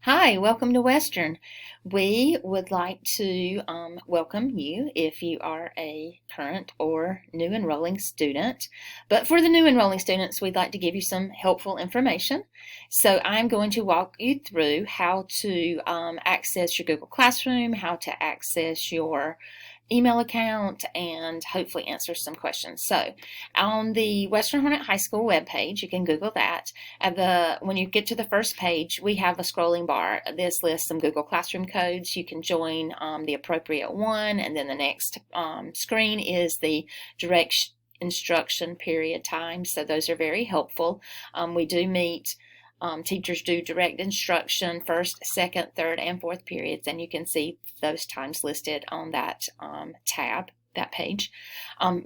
Hi, welcome to Western. We would like to welcome you if you are a current or new enrolling student. But for the new enrolling students, we'd like to give you some helpful information. So I'm going to walk you through how to access your Google Classroom, how to access your email account, and hopefully answer some questions. So on the Western Hornet High School webpage, you can Google that. When you get to the first page, we have a scrolling bar. This lists some Google Classroom codes. You can join the appropriate one, and then the next screen is the direct instruction period time. So those are very helpful. We do meet teachers do direct instruction first, second, third, and fourth periods, and you can see those times listed on that tab, that page.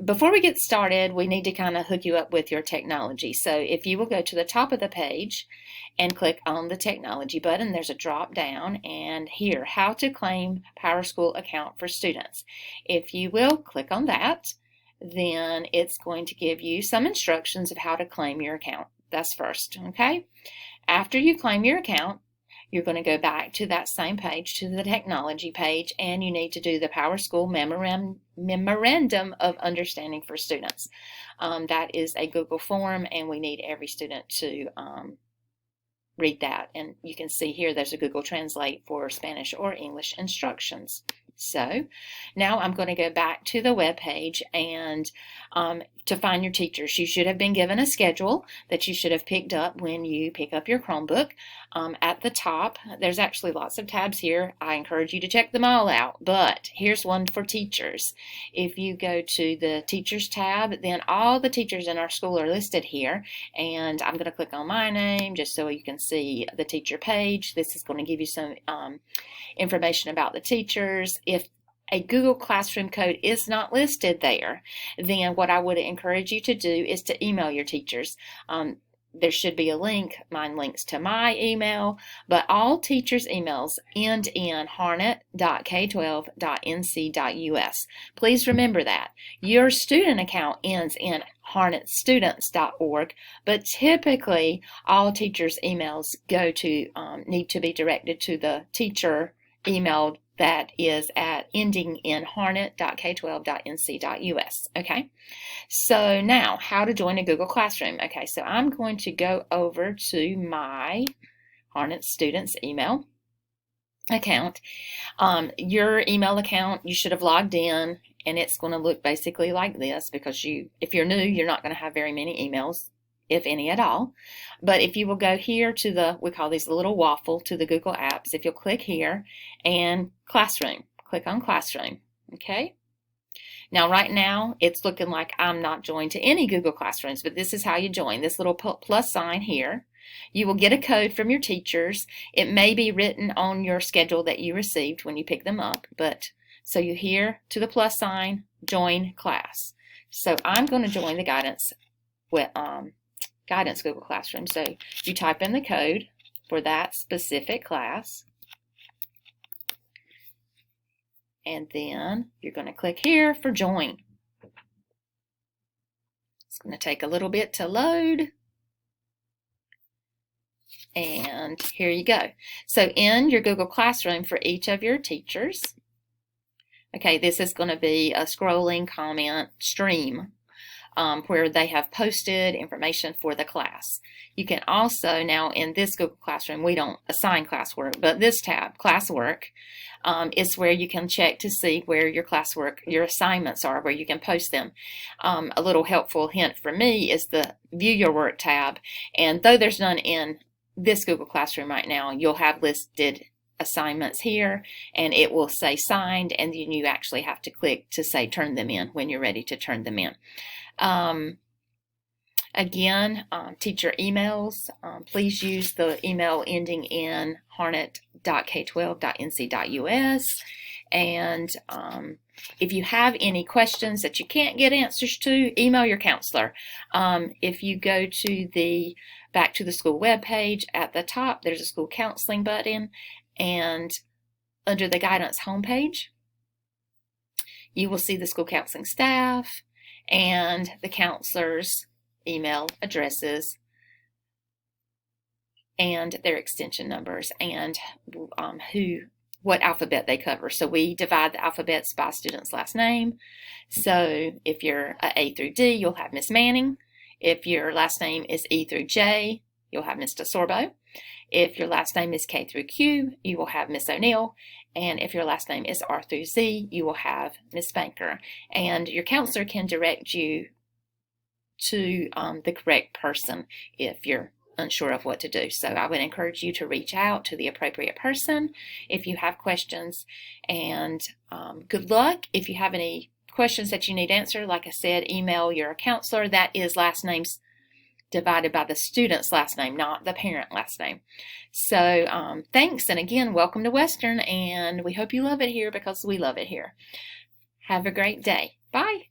Before we get started, we need to kind of hook you up with your technology. So if you will go to the top of the page and click on the technology button, there's a drop down, and here, how to claim PowerSchool account for students. If you will click on that, then it's going to give you some instructions of how to claim your account. That's first, okay? After you claim your account, you're going to go back to that same page, to the technology page, and you need to do the PowerSchool Memorandum of Understanding for Students. That is a Google form, and we need every student to read that. And you can see here there's a Google Translate for Spanish or English instructions. So now I'm going to go back to the web page and to find your teachers. You should have been given a schedule that you should have picked up when you pick up your Chromebook. At the top, there's actually lots of tabs here. I encourage you to check them all out, but here's one for teachers. If you go to the teachers tab, then all the teachers in our school are listed here, and I'm going to click on my name just so you can see the teacher page. This is going to give you some information about the teachers. If a Google Classroom code is not listed there, then what I would encourage you to do is to email your teachers. There should be a link. Mine links to my email, but all teachers' emails end in harnet.k12.nc.us. Please remember that. Your student account ends in harnetstudents.org, but typically all teachers' emails need to be directed to the teacher email that is ending in harnet.k12.nc.us. Okay, so now how to join a Google Classroom. Okay, so I'm going to go over to my Harnet Students email account. Your email account, you should have logged in, and it's going to look basically like this, because if you're new, you're not going to have very many emails, if any at all. But if you will go here to we call these a little waffle, to the Google Apps, if you'll click here and Classroom, click on Classroom, okay? Now right now it's looking like I'm not joined to any Google Classrooms, but this is how you join. This little plus sign here. You will get a code from your teachers. It may be written on your schedule that you received when you pick them up, but so you here to the plus sign, join class. So I'm going to join the guidance Google Classroom. So you type in the code for that specific class, and then you're going to click here for join. It's going to take a little bit to load, and here you go. So in your Google Classroom for each of your teachers, okay, this is going to be a scrolling comment stream where they have posted information for the class. You can also, now in this Google Classroom, we don't assign classwork, but this tab, classwork, is where you can check to see where your classwork, your assignments are, where you can post them. A little helpful hint for me is the View Your Work tab, and though there's none in this Google Classroom right now, you'll have listed assignments here, and it will say signed, and then you actually have to click to say turn them in when you're ready to turn them in. Again, teacher emails, please use the email ending in harnet.k12.nc.us. And if you have any questions that you can't get answers to, email your counselor. If you go to back to the school web page, at the top there's a school counseling button, and under the guidance homepage you will see the school counseling staff and the counselors' email addresses and their extension numbers, and what alphabet they cover. So we divide the alphabets by student's last name. So if you're A through D, you'll have Miss Manning. If your last name is E through J, you'll have Mr. Sorbo. If your last name is K through Q, you will have Miss O'Neill. And if your last name is R through Z, you will have Miss Banker. And your counselor can direct you to the correct person if you're unsure of what to do. So I would encourage you to reach out to the appropriate person if you have questions. And good luck. If you have any questions that you need answered, like I said, email your counselor. That is last names divided by the student's last name, not the parent last name. So thanks, and again, welcome to Western, and we hope you love it here because we love it here. Have a great day. Bye.